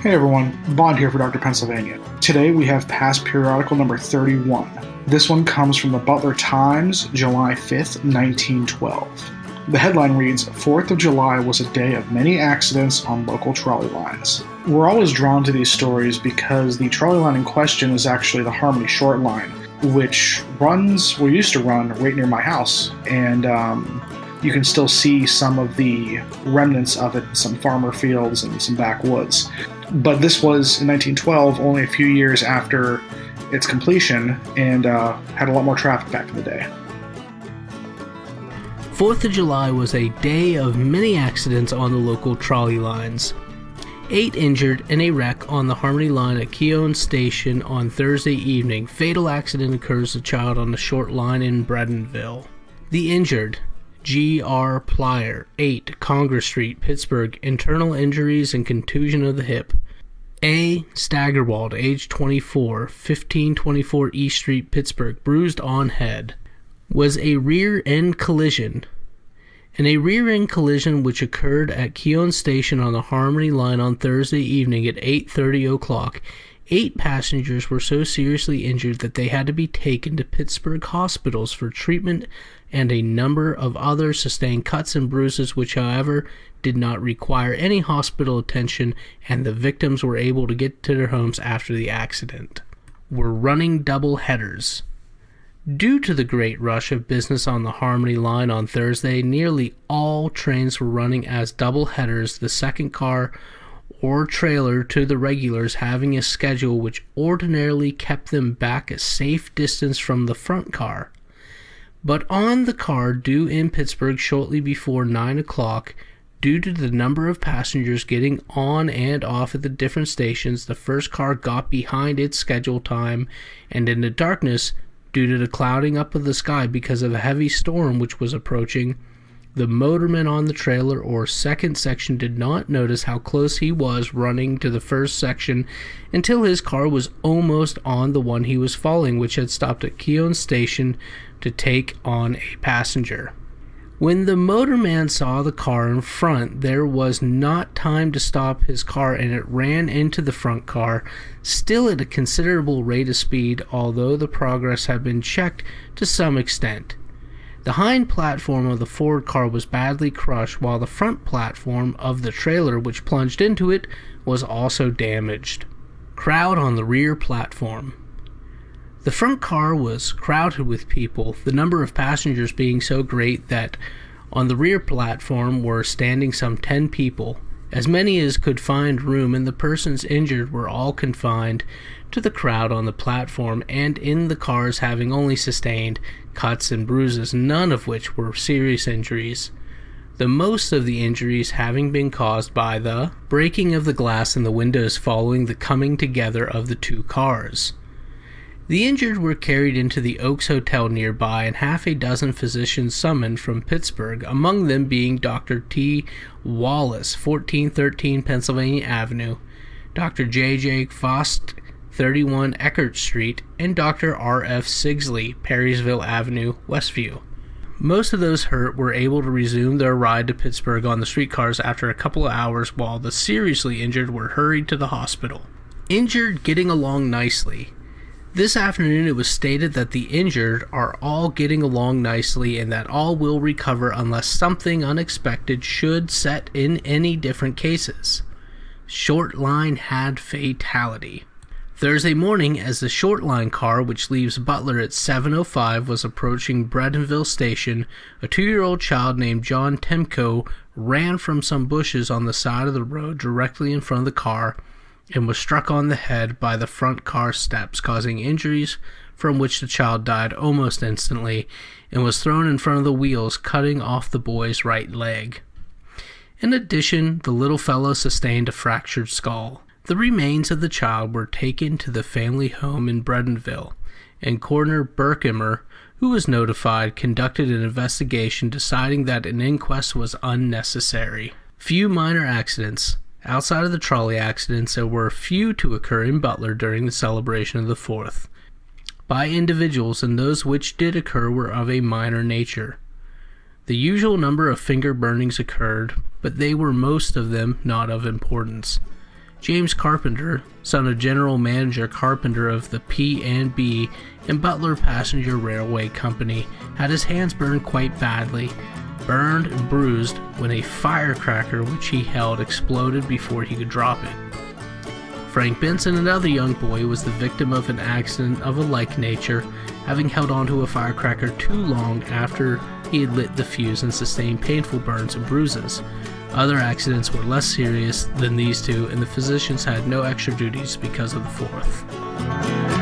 Hey everyone, Bond here for Dr. Pennsylvania. Today we have past periodical number 31. This one comes from the Butler Times, July 5th, 1912. The headline reads, 4th of July was a day of many accidents on local trolley lines. We're always drawn to these stories because the trolley line in question is actually the Harmony Short Line, which used to run right near my house, and you can still see some of the remnants of it in some farmer fields and some backwoods. But this was in 1912, only a few years after its completion, and had a lot more traffic back in the day. 4th of July was a day of many accidents on the local trolley lines. 8 injured in a wreck on the Harmony line at Keown Station on Thursday evening. Fatal accident occurs to a child on the short line in Bredenville. The injured: G.R. Plyer, 8, Congress Street, Pittsburgh, internal injuries and contusion of the hip. A. Staggerwald, age 24, 1524 East Street, Pittsburgh, bruised on head. Was a rear-end collision. In a rear-end collision which occurred at Keown Station on the Harmony line on Thursday evening at 8:30 o'clock, 8 passengers were so seriously injured that they had to be taken to Pittsburgh hospitals for treatment, and a number of others sustained cuts and bruises which, however, did not require any hospital attention, and the victims were able to get to their homes after the accident. Were running double headers. Due to the great rush of business on the Harmony line on Thursday, nearly all trains were running as double headers, the second car or trailer to the regulars having a schedule which ordinarily kept them back a safe distance from the front car. But on the car due in Pittsburgh shortly before 9 o'clock, due to the number of passengers getting on and off at the different stations, the first car got behind its scheduled time, and in the darkness, due to the clouding up of the sky because of a heavy storm which was approaching, the motorman on the trailer or second section did not notice how close he was running to the first section until his car was almost on the one he was following, which had stopped at Keown Station to take on a passenger. When the motorman saw the car in front, there was not time to stop his car, and it ran into the front car, still at a considerable rate of speed, although the progress had been checked to some extent. The hind platform of the forward car was badly crushed, while the front platform of the trailer which plunged into it was also damaged. Crowd on the rear platform. The front car was crowded with people, the number of passengers being so great that on the rear platform were standing some 10 people, as many as could find room, and the persons injured were all confined to the crowd on the platform and in the cars, having only sustained cuts and bruises, none of which were serious injuries, the most of the injuries having been caused by the breaking of the glass in the windows following the coming together of the two cars. The injured were carried into the Oaks Hotel nearby, and half a dozen physicians summoned from Pittsburgh, among them being Dr. T. Wallace, 1413 Pennsylvania Avenue, Dr. J.J. Faust, 31 Eckert Street, and Dr. R.F. Sigsley, Perrysville Avenue, Westview. Most of those hurt were able to resume their ride to Pittsburgh on the streetcars after a couple of hours, while the seriously injured were hurried to the hospital. Injured getting along nicely. This afternoon it was stated that the injured are all getting along nicely and that all will recover unless something unexpected should set in any different cases. Short line had fatality. Thursday morning, as the short line car which leaves Butler at 7:05 was approaching Bredenville Station, a 2-year-old child named John Temko ran from some bushes on the side of the road directly in front of the car and was struck on the head by the front car steps, causing injuries from which the child died almost instantly and was thrown in front of the wheels, cutting off the boy's right leg. In addition, the little fellow sustained a fractured skull. The remains of the child were taken to the family home in Bredenville, and Coroner Berkimer, who was notified, conducted an investigation, deciding that an inquest was unnecessary. Few minor accidents. Outside of the trolley accidents, there were few to occur in Butler during the celebration of the 4th, by individuals, and those which did occur were of a minor nature. The usual number of finger burnings occurred, but they were most of them not of importance. James Carpenter, son of General Manager Carpenter of the P&B and Butler Passenger Railway Company, had his hands burned quite badly, burned and bruised when a firecracker which he held exploded before he could drop it. Frank Benson, another young boy, was the victim of an accident of a like nature, having held onto a firecracker too long after he had lit the fuse and sustained painful burns and bruises. Other accidents were less serious than these two, and the physicians had no extra duties because of the fourth.